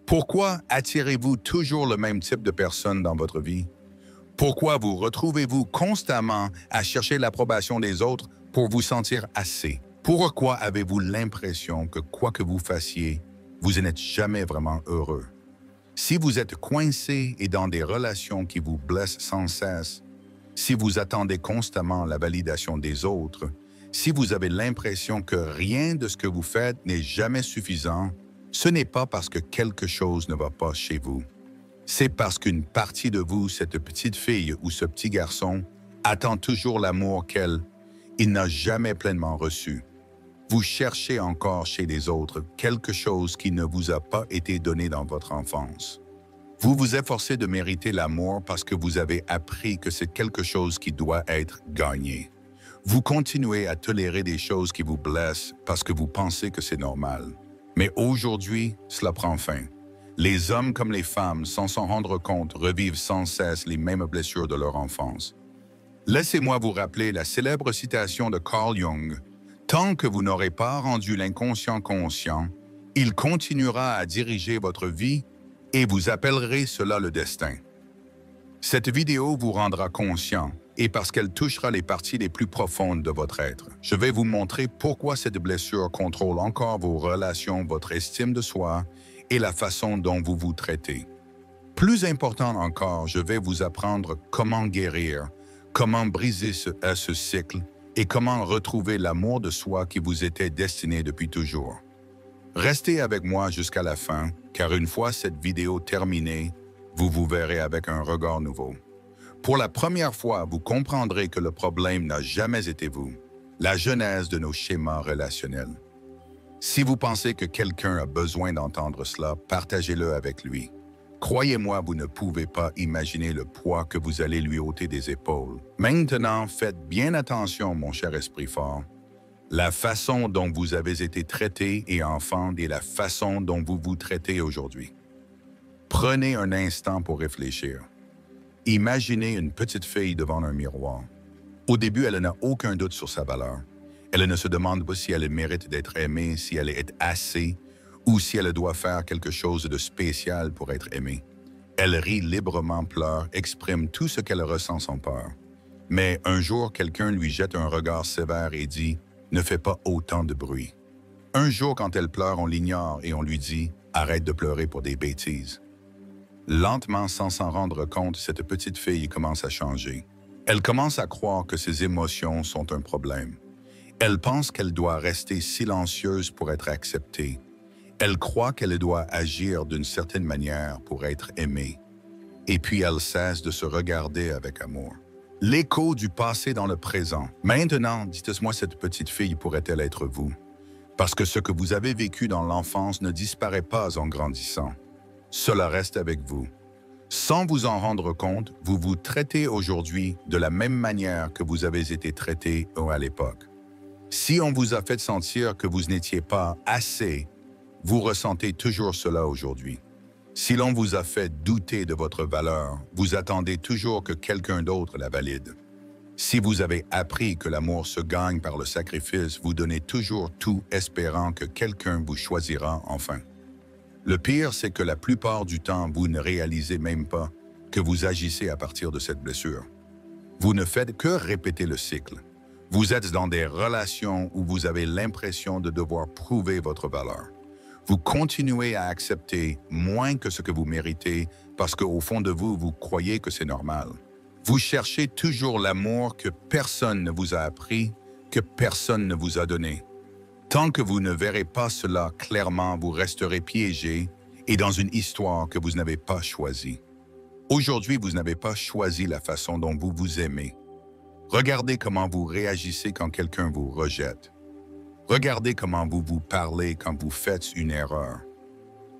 Pourquoi attirez-vous toujours le même type de personnes dans votre vie? Pourquoi vous retrouvez-vous constamment à chercher l'approbation des autres pour vous sentir assez? Pourquoi avez-vous l'impression que quoi que vous fassiez, vous n'êtes jamais vraiment heureux? Si vous êtes coincé et dans des relations qui vous blessent sans cesse, si vous attendez constamment la validation des autres, si vous avez l'impression que rien de ce que vous faites n'est jamais suffisant, ce n'est pas parce que quelque chose ne va pas chez vous. C'est parce qu'une partie de vous, cette petite fille ou ce petit garçon, attend toujours l'amour il n'a jamais pleinement reçu. Vous cherchez encore chez les autres quelque chose qui ne vous a pas été donné dans votre enfance. Vous vous efforcez de mériter l'amour parce que vous avez appris que c'est quelque chose qui doit être gagné. Vous continuez à tolérer des choses qui vous blessent parce que vous pensez que c'est normal. Mais aujourd'hui, cela prend fin. Les hommes comme les femmes, sans s'en rendre compte, revivent sans cesse les mêmes blessures de leur enfance. Laissez-moi vous rappeler la célèbre citation de Carl Jung. Tant que vous n'aurez pas rendu l'inconscient conscient, il continuera à diriger votre vie et vous appellerez cela le destin. Cette vidéo vous rendra conscient et parce qu'elle touchera les parties les plus profondes de votre être. Je vais vous montrer pourquoi cette blessure contrôle encore vos relations, votre estime de soi et la façon dont vous vous traitez. Plus important encore, je vais vous apprendre comment guérir, comment briser ce cycle et comment retrouver l'amour de soi qui vous était destiné depuis toujours. Restez avec moi jusqu'à la fin, car une fois cette vidéo terminée, vous vous verrez avec un regard nouveau. Pour la première fois, vous comprendrez que le problème n'a jamais été vous, la genèse de nos schémas relationnels. Si vous pensez que quelqu'un a besoin d'entendre cela, partagez-le avec lui. Croyez-moi, vous ne pouvez pas imaginer le poids que vous allez lui ôter des épaules. Maintenant, faites bien attention, mon cher esprit fort. La façon dont vous avez été traité et enfant et la façon dont vous vous traitez aujourd'hui. Prenez un instant pour réfléchir. Imaginez une petite fille devant un miroir. Au début, elle n'a aucun doute sur sa valeur. Elle ne se demande pas si elle mérite d'être aimée, si elle est assez, ou si elle doit faire quelque chose de spécial pour être aimée. Elle rit librement, pleure, exprime tout ce qu'elle ressent sans peur. Mais un jour, quelqu'un lui jette un regard sévère et dit « Ne fais pas autant de bruit ». Un jour, quand elle pleure, on l'ignore et on lui dit « Arrête de pleurer pour des bêtises ». Lentement, sans s'en rendre compte, cette petite fille commence à changer. Elle commence à croire que ses émotions sont un problème. Elle pense qu'elle doit rester silencieuse pour être acceptée. Elle croit qu'elle doit agir d'une certaine manière pour être aimée. Et puis elle cesse de se regarder avec amour. L'écho du passé dans le présent. Maintenant, dites-moi, cette petite fille pourrait-elle être vous? Parce que ce que vous avez vécu dans l'enfance ne disparaît pas en grandissant. Cela reste avec vous. Sans vous en rendre compte, vous vous traitez aujourd'hui de la même manière que vous avez été traité à l'époque. Si on vous a fait sentir que vous n'étiez pas assez, vous ressentez toujours cela aujourd'hui. Si l'on vous a fait douter de votre valeur, vous attendez toujours que quelqu'un d'autre la valide. Si vous avez appris que l'amour se gagne par le sacrifice, vous donnez toujours tout espérant que quelqu'un vous choisira enfin. Le pire, c'est que la plupart du temps, vous ne réalisez même pas que vous agissez à partir de cette blessure. Vous ne faites que répéter le cycle. Vous êtes dans des relations où vous avez l'impression de devoir prouver votre valeur. Vous continuez à accepter moins que ce que vous méritez parce qu'au fond de vous, vous croyez que c'est normal. Vous cherchez toujours l'amour que personne ne vous a appris, que personne ne vous a donné. Tant que vous ne verrez pas cela clairement, vous resterez piégé et dans une histoire que vous n'avez pas choisie. Aujourd'hui, vous n'avez pas choisi la façon dont vous vous aimez. Regardez comment vous réagissez quand quelqu'un vous rejette. Regardez comment vous vous parlez quand vous faites une erreur.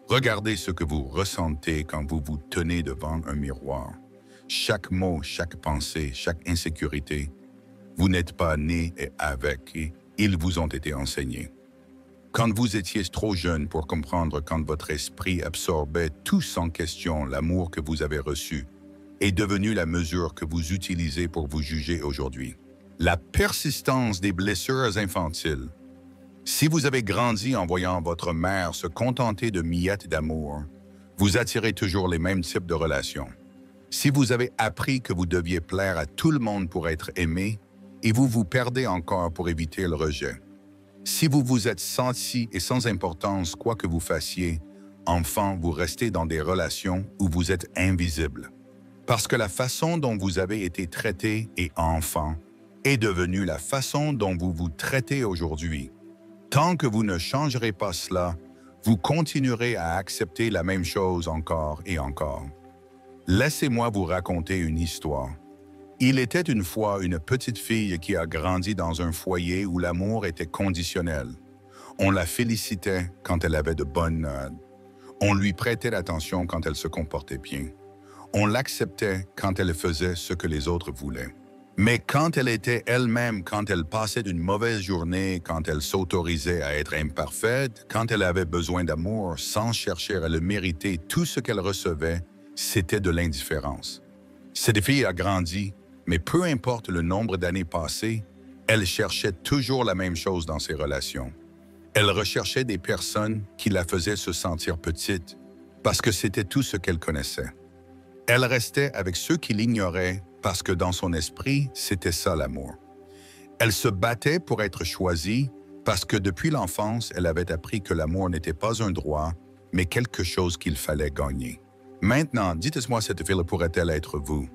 Regardez ce que vous ressentez quand vous vous tenez devant un miroir. Chaque mot, chaque pensée, chaque insécurité, vous n'êtes pas né avec et ils vous ont été enseignés. Quand vous étiez trop jeune pour comprendre quand votre esprit absorbait tout sans question l'amour que vous avez reçu, est devenu la mesure que vous utilisez pour vous juger aujourd'hui. La persistance des blessures infantiles. Si vous avez grandi en voyant votre mère se contenter de miettes d'amour, Vous attirez toujours les mêmes types de relations. Si vous avez appris que vous deviez plaire à tout le monde pour être aimé, et vous vous perdez encore pour éviter le rejet. Si vous vous êtes senti et sans importance quoi que vous fassiez, enfant, vous restez dans des relations où vous êtes invisible. Parce que la façon dont vous avez été traité et enfant est devenue la façon dont vous vous traitez aujourd'hui. Tant que vous ne changerez pas cela, vous continuerez à accepter la même chose encore et encore. Laissez-moi vous raconter une histoire. Il était une fois une petite fille qui a grandi dans un foyer où l'amour était conditionnel. On la félicitait quand elle avait de bonnes notes. On lui prêtait l'attention quand elle se comportait bien. On l'acceptait quand elle faisait ce que les autres voulaient. Mais quand elle était elle-même, quand elle passait d'une mauvaise journée, quand elle s'autorisait à être imparfaite, quand elle avait besoin d'amour sans chercher à le mériter, tout ce qu'elle recevait, c'était de l'indifférence. Cette fille a grandi, mais peu importe le nombre d'années passées, elle cherchait toujours la même chose dans ses relations. Elle recherchait des personnes qui la faisaient se sentir petite, parce que c'était tout ce qu'elle connaissait. Elle restait avec ceux qui l'ignoraient, parce que dans son esprit, c'était ça l'amour. Elle se battait pour être choisie, parce que depuis l'enfance, elle avait appris que l'amour n'était pas un droit, mais quelque chose qu'il fallait gagner. Maintenant, dites-moi, cette fille pourrait-elle être vous?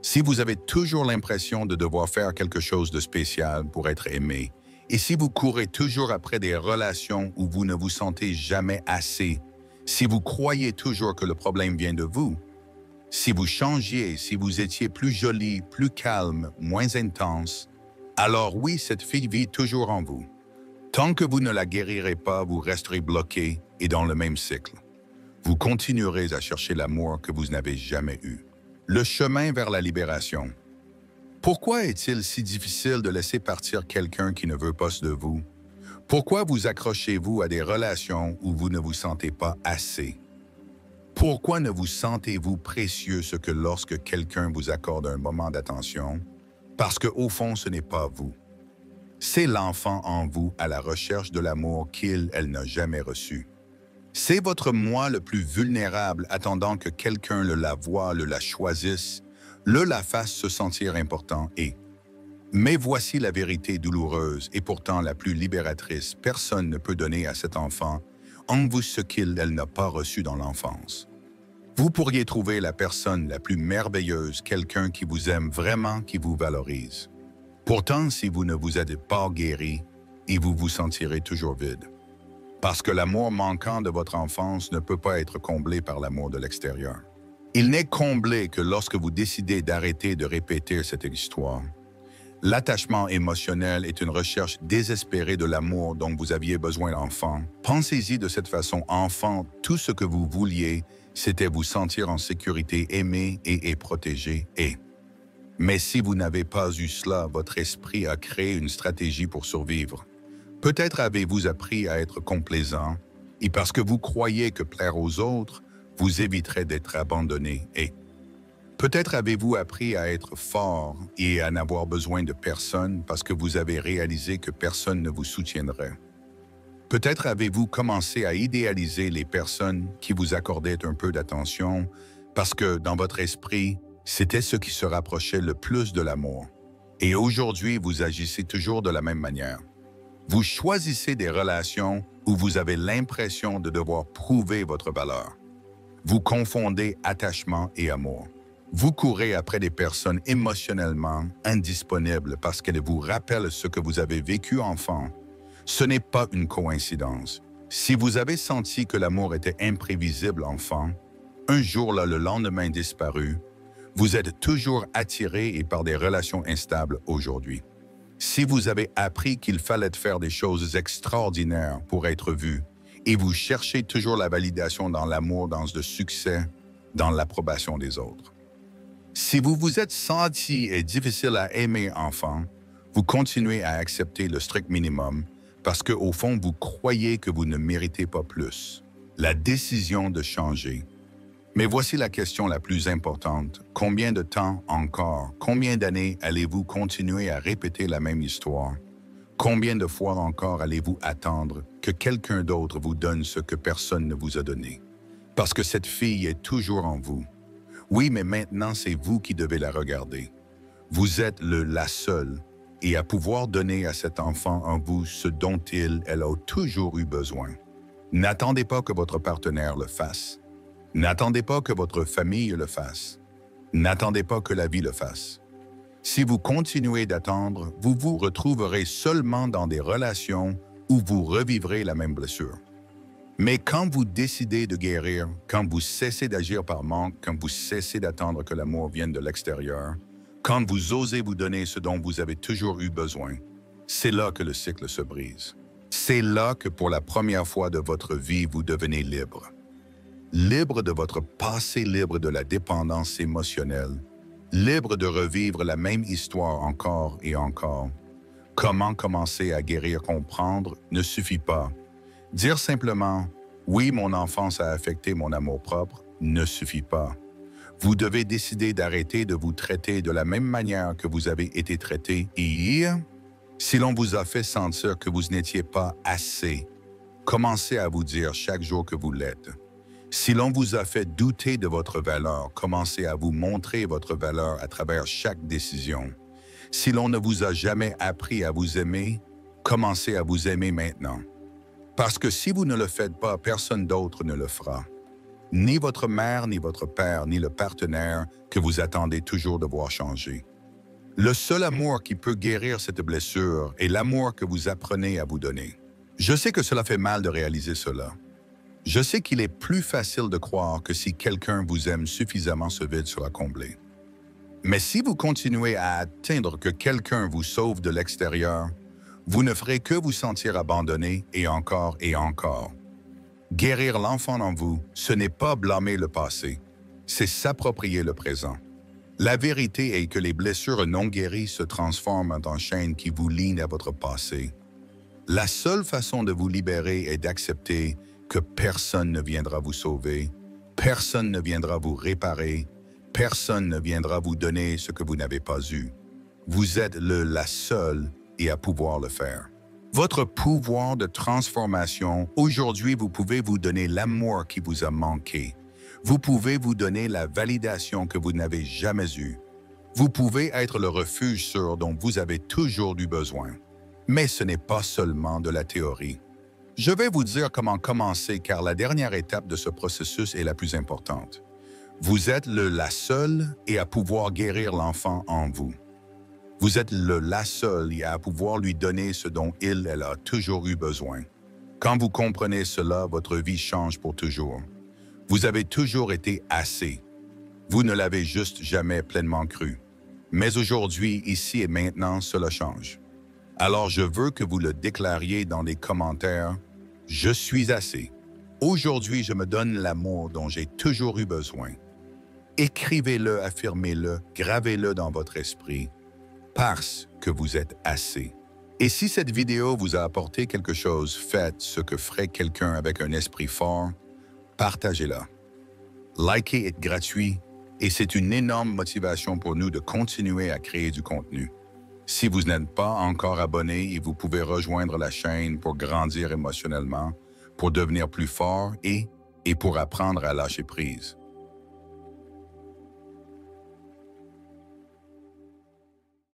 Si vous avez toujours l'impression de devoir faire quelque chose de spécial pour être aimé, et si vous courez toujours après des relations où vous ne vous sentez jamais assez, si vous croyez toujours que le problème vient de vous, si vous changiez, si vous étiez plus jolie, plus calme, moins intense, alors oui, cette fille vit toujours en vous. Tant que vous ne la guérirez pas, vous resterez bloqué et dans le même cycle. Vous continuerez à chercher l'amour que vous n'avez jamais eu. Le chemin vers la libération. Pourquoi est-il si difficile de laisser partir quelqu'un qui ne veut pas de vous? Pourquoi vous accrochez-vous à des relations où vous ne vous sentez pas assez? Pourquoi ne vous sentez-vous précieux ce que lorsque quelqu'un vous accorde un moment d'attention? Parce qu'au fond, ce n'est pas vous. C'est l'enfant en vous à la recherche de l'amour elle n'a jamais reçu. C'est votre moi le plus vulnérable attendant que quelqu'un la voie, la choisisse, la fasse se sentir important Mais voici la vérité douloureuse et pourtant la plus libératrice. Personne ne peut donner à cet enfant en vous ce elle n'a pas reçu dans l'enfance. Vous pourriez trouver la personne la plus merveilleuse, quelqu'un qui vous aime vraiment, qui vous valorise. Pourtant, si vous ne vous êtes pas guéri, et vous vous sentirez toujours vide. Parce que l'amour manquant de votre enfance ne peut pas être comblé par l'amour de l'extérieur. Il n'est comblé que lorsque vous décidez d'arrêter de répéter cette histoire. L'attachement émotionnel est une recherche désespérée de l'amour dont vous aviez besoin enfant. Pensez-y de cette façon, enfant, tout ce que vous vouliez, c'était vous sentir en sécurité, aimé et protégé. Mais si vous n'avez pas eu cela, votre esprit a créé une stratégie pour survivre. Peut-être avez-vous appris à être complaisant, et parce que vous croyez que plaire aux autres vous éviterait d'être abandonné. Peut-être avez-vous appris à être fort et à n'avoir besoin de personne parce que vous avez réalisé que personne ne vous soutiendrait. Peut-être avez-vous commencé à idéaliser les personnes qui vous accordaient un peu d'attention parce que, dans votre esprit, c'était ce qui se rapprochait le plus de l'amour. Et aujourd'hui, vous agissez toujours de la même manière. Vous choisissez des relations où vous avez l'impression de devoir prouver votre valeur. Vous confondez attachement et amour. Vous courez après des personnes émotionnellement indisponibles parce qu'elles vous rappellent ce que vous avez vécu enfant. Ce n'est pas une coïncidence. Si vous avez senti que l'amour était imprévisible enfant, un jour là, le lendemain disparu, vous êtes toujours attiré et par des relations instables aujourd'hui. Si vous avez appris qu'il fallait faire des choses extraordinaires pour être vu, et vous cherchez toujours la validation dans l'amour, dans le succès, dans l'approbation des autres. Si vous vous êtes senti difficile à aimer enfant, vous continuez à accepter le strict minimum parce qu'au fond, vous croyez que vous ne méritez pas plus. La décision de changer. Mais voici la question la plus importante. Combien de temps encore, combien d'années allez-vous continuer à répéter la même histoire? Combien de fois encore allez-vous attendre que quelqu'un d'autre vous donne ce que personne ne vous a donné? Parce que cette fille est toujours en vous. Oui, mais maintenant, c'est vous qui devez la regarder. Vous êtes la seule et à pouvoir donner à cet enfant en vous ce dont elle a toujours eu besoin. N'attendez pas que votre partenaire le fasse. N'attendez pas que votre famille le fasse. N'attendez pas que la vie le fasse. Si vous continuez d'attendre, vous vous retrouverez seulement dans des relations où vous revivrez la même blessure. Mais quand vous décidez de guérir, quand vous cessez d'agir par manque, quand vous cessez d'attendre que l'amour vienne de l'extérieur, quand vous osez vous donner ce dont vous avez toujours eu besoin, c'est là que le cycle se brise. C'est là que pour la première fois de votre vie, vous devenez libre. Libre de votre passé, libre de la dépendance émotionnelle, libre de revivre la même histoire encore et encore. Comment commencer à guérir, comprendre ne suffit pas. Dire simplement « Oui, mon enfance a affecté mon amour-propre » ne suffit pas. Vous devez décider d'arrêter de vous traiter de la même manière que vous avez été traité hier. Si l'on vous a fait sentir que vous n'étiez pas assez, commencez à vous dire chaque jour que vous l'êtes. Si l'on vous a fait douter de votre valeur, commencez à vous montrer votre valeur à travers chaque décision. Si l'on ne vous a jamais appris à vous aimer, commencez à vous aimer maintenant. Parce que si vous ne le faites pas, personne d'autre ne le fera. Ni votre mère, ni votre père, ni le partenaire que vous attendez toujours de voir changer. Le seul amour qui peut guérir cette blessure est l'amour que vous apprenez à vous donner. Je sais que cela fait mal de réaliser cela. Je sais qu'il est plus facile de croire que si quelqu'un vous aime suffisamment, ce vide sera comblé. Mais si vous continuez à attendre que quelqu'un vous sauve de l'extérieur, vous ne ferez que vous sentir abandonné et encore et encore. Guérir l'enfant en vous, ce n'est pas blâmer le passé, c'est s'approprier le présent. La vérité est que les blessures non guéries se transforment en chaînes qui vous lient à votre passé. La seule façon de vous libérer est d'accepter que personne ne viendra vous sauver, personne ne viendra vous réparer, personne ne viendra vous donner ce que vous n'avez pas eu. Vous êtes la seule et à pouvoir le faire. Votre pouvoir de transformation, aujourd'hui, vous pouvez vous donner l'amour qui vous a manqué. Vous pouvez vous donner la validation que vous n'avez jamais eue. Vous pouvez être le refuge sûr dont vous avez toujours eu besoin. Mais ce n'est pas seulement de la théorie. Je vais vous dire comment commencer car la dernière étape de ce processus est la plus importante. Vous êtes la seule et à pouvoir guérir l'enfant en vous. Vous êtes la seule et à pouvoir lui donner ce dont elle a toujours eu besoin. Quand vous comprenez cela, votre vie change pour toujours. Vous avez toujours été assez. Vous ne l'avez juste jamais pleinement cru. Mais aujourd'hui, ici et maintenant, cela change. Alors je veux que vous le déclariez dans les commentaires. Je suis assez. Aujourd'hui, je me donne l'amour dont j'ai toujours eu besoin. Écrivez-le, affirmez-le, gravez-le dans votre esprit. Parce que vous êtes assez. Et si cette vidéo vous a apporté quelque chose, faites ce que ferait quelqu'un avec un esprit fort, partagez-la. Likez est gratuit et c'est une énorme motivation pour nous de continuer à créer du contenu. Si vous n'êtes pas encore abonné, vous pouvez rejoindre la chaîne pour grandir émotionnellement, pour devenir plus fort et pour apprendre à lâcher prise.